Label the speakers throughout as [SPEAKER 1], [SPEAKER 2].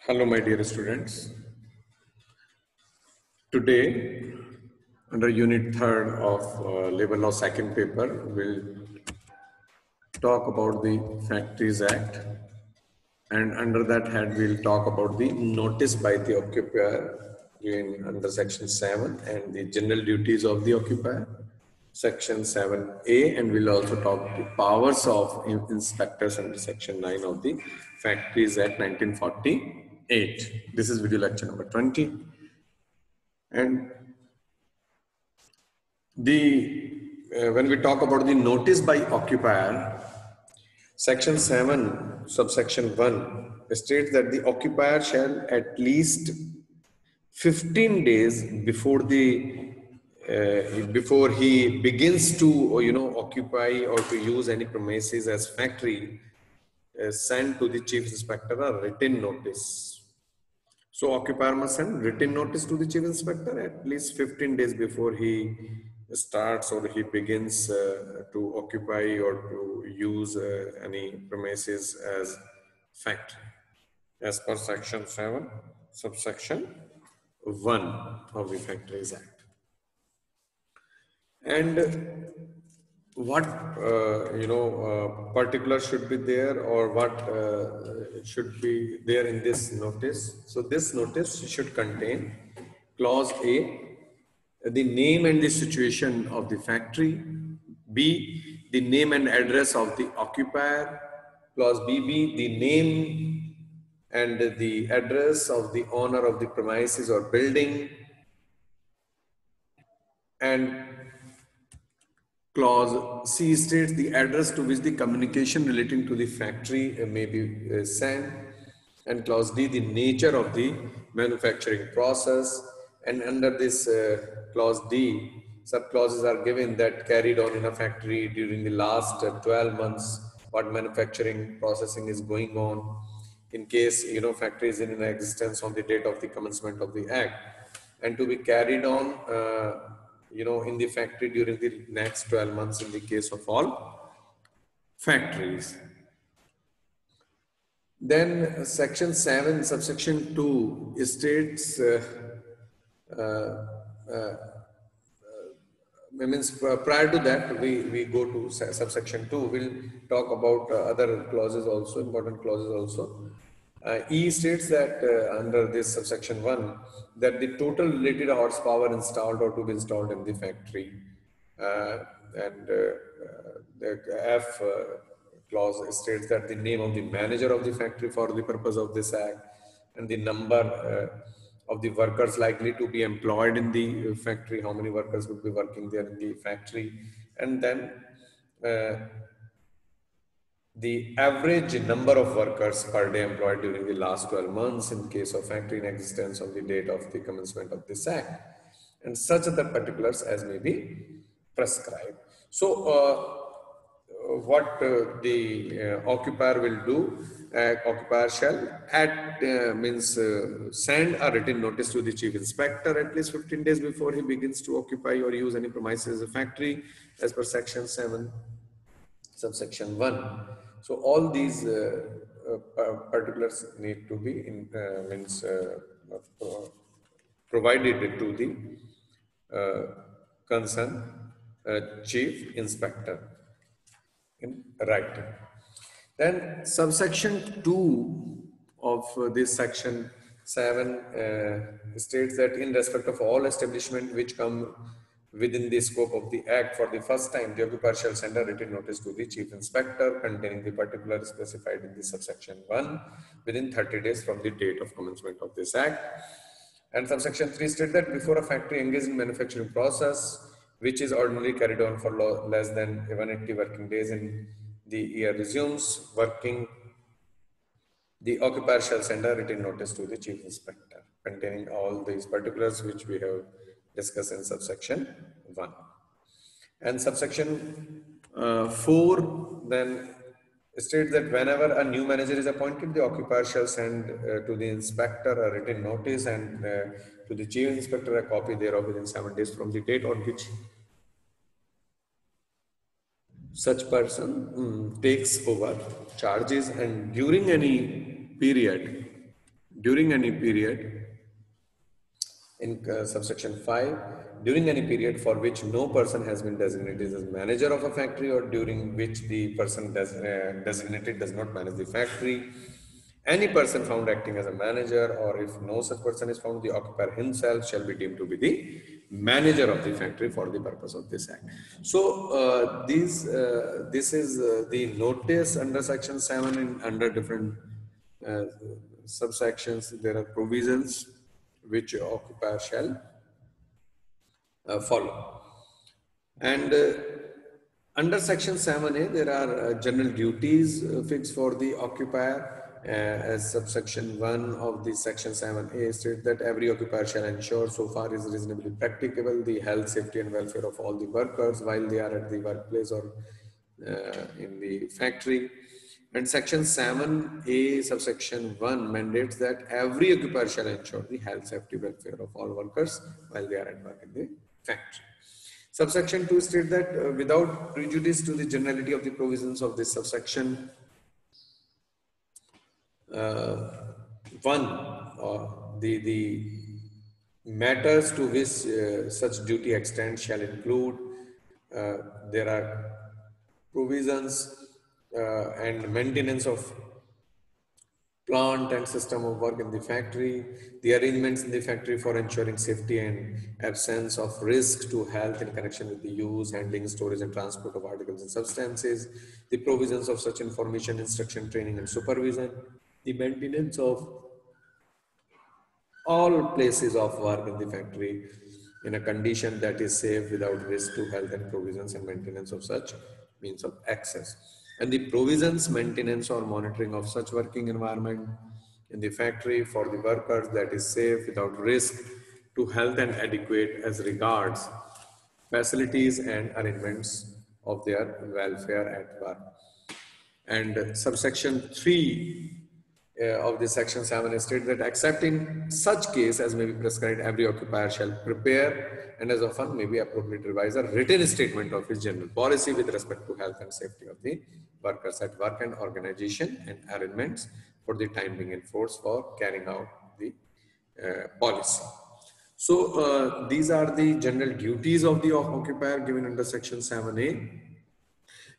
[SPEAKER 1] Hello, my dear students. Today, under Unit 3rd of Labor Law second paper, we'll talk about the Factories Act. And under that head, we'll talk about the notice by the occupier under Section 7 and the general duties of the occupier, Section 7A, and we'll also talk the powers of inspectors under Section 9 of the Factories Act 1948. This is video lecture number 20. And when we talk about the notice by occupier, Section 7, subsection 1 states that the occupier shall at least 15 days before before he begins to occupy or to use any premises as factory, send to the chief inspector a written notice. So occupier must send written notice to the chief inspector at least 15 days before he starts or he begins to occupy or to use any premises as factory, as per Section 7, subsection 1 of the Factories Act. And what particulars should be there, or what should be there in this notice? So this notice should contain clause A, the name and the situation of the factory; B, the name and address of the occupier; clause BB, the name and the address of the owner of the premises or building; and clause C states the address to which the communication relating to the factory may be sent; and clause D, the nature of the manufacturing process. And under this clause D, sub-clauses are given that carried on in a factory during the last 12 months, what manufacturing processing is going on, in case factory is in existence on the date of the commencement of the act, and to be carried on in the factory during the next 12 months in the case of all factories. Then Section 7, subsection 2 states means prior to that we go to subsection 2. We'll talk about other clauses also, important clauses also. E states that under this subsection 1 that the total related horsepower installed or to be installed in the factory, and the F clause states that the name of the manager of the factory for the purpose of this act, and the number of the workers likely to be employed in the factory, how many workers would be working there in the factory, and then the average number of workers per day employed during the last 12 months in case of factory in existence on the date of the commencement of this act, and such other particulars as may be prescribed. So what the occupier will do, occupier shall send a written notice to the chief inspector at least 15 days before he begins to occupy or use any premises as a factory as per Section 7, subsection 1. So all these particulars need to be provided to the concerned chief inspector in writing. Then subsection 2 of this Section 7 states that in respect of all establishment which come within the scope of the act for the first time, the occupier shall send a written notice to the chief inspector containing the particulars specified in the subsection 1 within 30 days from the date of commencement of this act. And subsection 3 states that before a factory engages in manufacturing process, which is ordinarily carried on for less than 180 working days in the year resumes working, the occupier shall send a written notice to the chief inspector containing all these particulars which we have discussed in subsection 1. And subsection 4 then states that whenever a new manager is appointed, the occupier shall send to the inspector a written notice and to the chief inspector a copy thereof within 7 days from the date on which such person takes over charges, and during any period during any period, in subsection 5, during any period for which no person has been designated as manager of a factory, or during which the person designated does not manage the factory. Any person found acting as a manager, or if no such person is found, the occupier himself shall be deemed to be the manager of the factory for the purpose of this act. So this is the notice under section 7. In under different uh, subsections, there are provisions which occupier shall follow. And under section 7a, there are general duties fixed for the occupier. As subsection 1 of the section 7a states that every occupier shall ensure, so far is reasonably practicable, the health, safety and welfare of all the workers while they are at the workplace or in the factory. And section 7a subsection 1 mandates that every occupier shall ensure the health, safety, welfare of all workers while they are at work in the factory. Subsection 2 states that without prejudice to the generality of the provisions of this subsection 1, the matters to which such duty extends shall include, there are provisions and maintenance of plant and system of work in the factory, the arrangements in the factory for ensuring safety and absence of risk to health in connection with the use, handling, storage and transport of articles and substances, the provisions of such information, instruction, training and supervision, the maintenance of all places of work in the factory in a condition that is safe without risk to health, and provisions and maintenance of such means of access. And the provisions, maintenance or monitoring of such working environment in the factory for the workers that is safe without risk to health and adequate as regards facilities and arrangements of their welfare at work. And subsection 3 of this section 7 states that except in such case as may be prescribed, every occupier shall prepare and as often may be appropriate revise a written statement of his general policy with respect to health and safety of the workers at work and organization and arrangements for the time being in force for carrying out the policy. So these are the general duties of the occupier given under section 7a.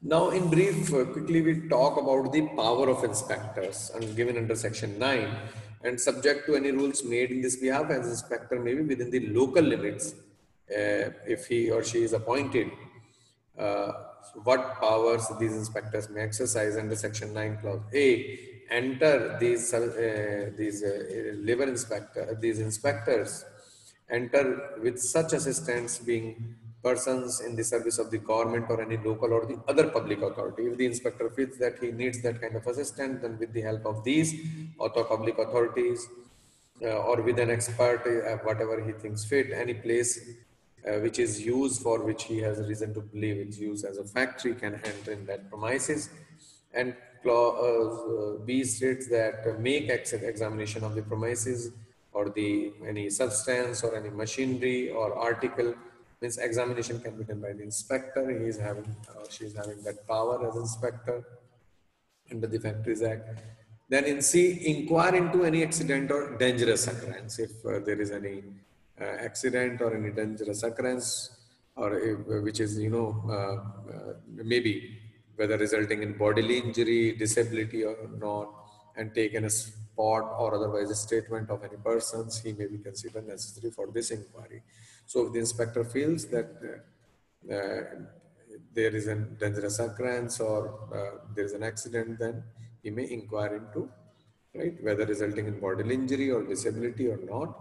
[SPEAKER 1] Now, in brief, quickly we talk about the power of inspectors and given under section 9, and subject to any rules made in this behalf, as inspector may be within the local limits if he or she is appointed. What powers these inspectors may exercise under section 9 clause A. Enter these these inspectors enter with such assistants being persons in the service of the government or any local or the other public authority. If the inspector feels that he needs that kind of assistant, then with the help of these or public authorities or with an expert, whatever he thinks fit, any place which is used for which he has reason to believe it's used as a factory can enter in that premises. And clause B states that make examination of the premises or the any substance or any machinery or article, means examination can be done by the inspector. He is having she is having that power as inspector under the Factories Act. Then in C, inquire into any accident or dangerous occurrence. If there is any accident or any dangerous occurrence, or if, which is, maybe whether resulting in bodily injury, disability or not, and taken a spot or otherwise a statement of any persons, he may be considered necessary for this inquiry. So if the inspector feels that there is a dangerous occurrence or there is an accident, then he may inquire into, right, whether resulting in bodily injury or disability or not,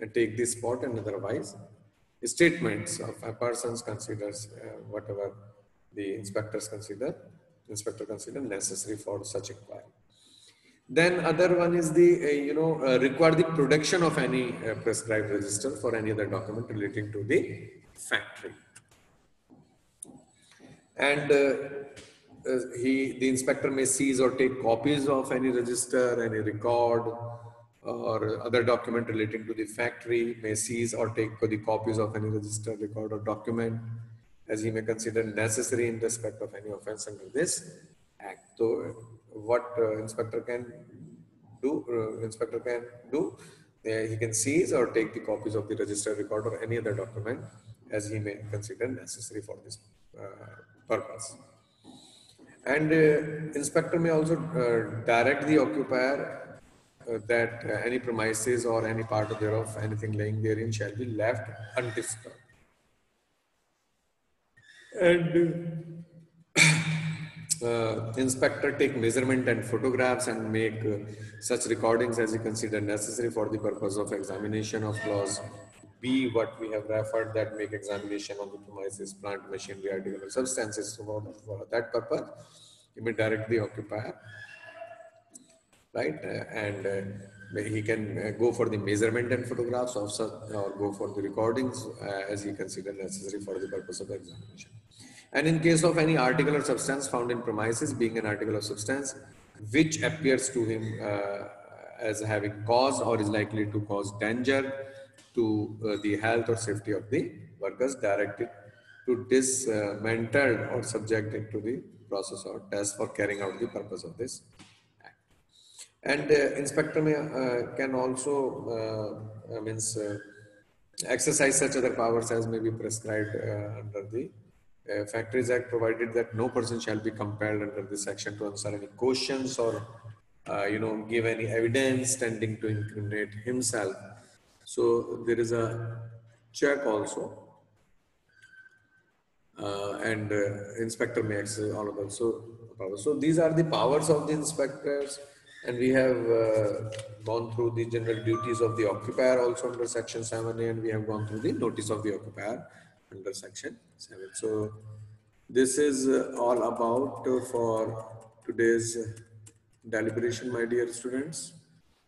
[SPEAKER 1] and take this spot, and otherwise statements of a person's considers whatever the inspector consider necessary for such inquiry. Then other one is the require the production of any prescribed register for any other document relating to the factory. And the inspector may seize or take copies of any register, any record or other document relating to the factory, may seize or take the copies of any register, record or document as he may consider necessary in respect of any offense under this act. So what inspector can inspector can do, he can seize or take the copies of the register record or any other document as he may consider necessary for this purpose. And inspector may also direct the occupier that any premises or any part of thereof, anything lying therein, shall be left undisturbed. And inspector take measurement and photographs and make such recordings as he consider necessary for the purpose of examination of clause B, what we have referred, that make examination on the premises, plant, machinery, article, or substances. So for that purpose, he may direct the occupier, right? And he can go for the measurement and photographs of such, or go for the recordings as he consider necessary for the purpose of examination. And in case of any article or substance found in premises, being an article of substance which appears to him as having caused or is likely to cause danger to the health or safety of the workers, directed to dismantle or subjected to the process or test for carrying out the purpose of this act. And inspector may, can also exercise such other powers as may be prescribed under the Factories Act, provided that no person shall be compelled under this section to answer any questions or give any evidence tending to incriminate himself. So there is a check also, and inspector may exercise all of them. So these are the powers of the inspectors, and we have gone through the general duties of the occupier also under section 7A, and we have gone through the notice of the occupier under section 7. So this is all about for today's deliberation, my dear students.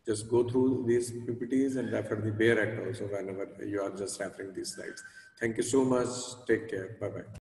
[SPEAKER 1] Just go through these PPTs and refer the Bayer Act also whenever you are just referring these slides. Thank you so much. Take care. Bye-bye.